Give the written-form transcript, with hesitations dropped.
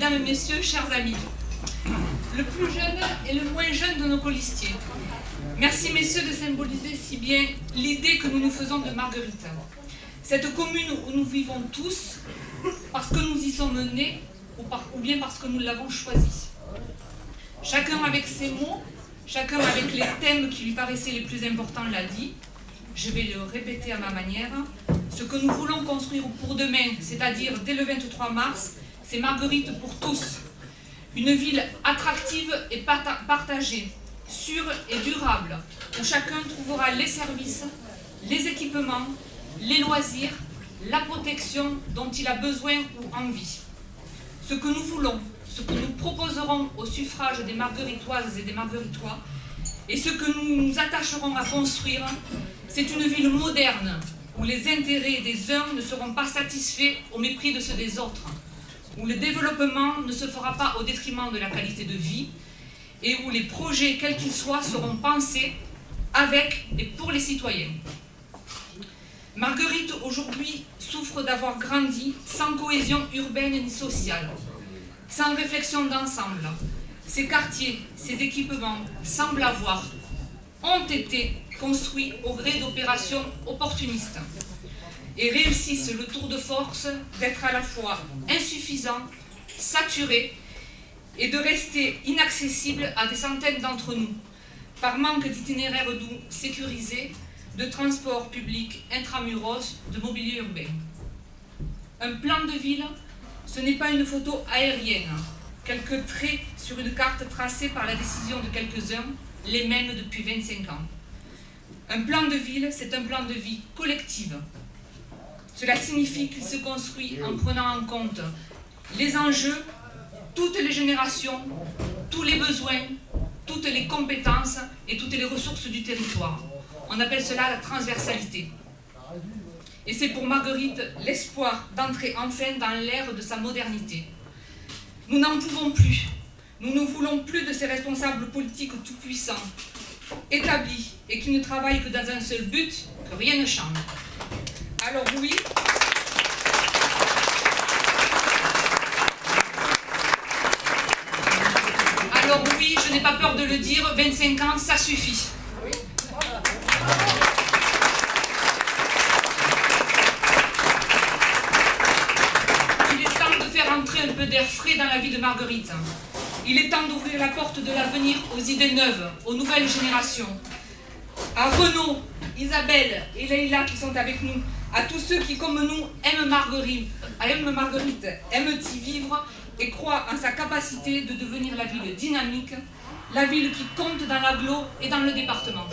mesdames et messieurs, chers amis, le plus jeune et le moins jeune de nos colistiers. Merci messieurs de symboliser si bien l'idée que nous nous faisons de Marguerite. Cette commune où nous vivons tous, parce que nous y sommes nés, ou bien parce que nous l'avons choisie. Chacun avec ses mots, chacun avec les thèmes qui lui paraissaient les plus importants l'a dit. Je vais le répéter à ma manière. Ce que nous voulons construire pour demain, c'est-à-dire dès le 23 mars, c'est Marguerite pour tous. Une ville attractive et partagée, sûre et durable, où chacun trouvera les services, les équipements, les loisirs, la protection dont il a besoin ou envie. Ce que nous voulons, ce que nous proposerons au suffrage des Margueritoises et des Margueritois, et ce que nous nous attacherons à construire, c'est une ville moderne, où les intérêts des uns ne seront pas satisfaits au mépris de ceux des autres, où le développement ne se fera pas au détriment de la qualité de vie, et où les projets, quels qu'ils soient, seront pensés avec et pour les citoyens. Marguerite, aujourd'hui, souffre d'avoir grandi sans cohésion urbaine ni sociale, sans réflexion d'ensemble. Ces quartiers, ces équipements semblent ont été construits au gré d'opérations opportunistes et réussissent le tour de force d'être à la fois insuffisants, saturés et de rester inaccessibles à des centaines d'entre nous, par manque d'itinéraires doux sécurisés, de transport public intramuros, de mobilier urbain. Un plan de ville, ce n'est pas une photo aérienne, quelques traits sur une carte tracée par la décision de quelques-uns, les mêmes depuis 25 ans. Un plan de ville, c'est un plan de vie collective. Cela signifie qu'il se construit en prenant en compte les enjeux, toutes les générations, tous les besoins, toutes les compétences et toutes les ressources du territoire. On appelle cela la transversalité. Et c'est pour Marguerite l'espoir d'entrer enfin dans l'ère de sa modernité. Nous n'en pouvons plus. Nous ne voulons plus de ces responsables politiques tout-puissants, établis et qui ne travaillent que dans un seul but, que rien ne change. Alors oui, je n'ai pas peur de le dire, 25 ans, ça suffit. Il est temps de faire entrer un peu d'air frais dans la vie de Marguerite. Il est temps d'ouvrir la porte de l'avenir aux idées neuves, aux nouvelles générations. À Renaud, Isabelle et Leïla qui sont avec nous, à tous ceux qui, comme nous, aiment Marguerite, aiment y vivre et croient en sa capacité de devenir la ville dynamique, la ville qui compte dans l'agglo et dans le département.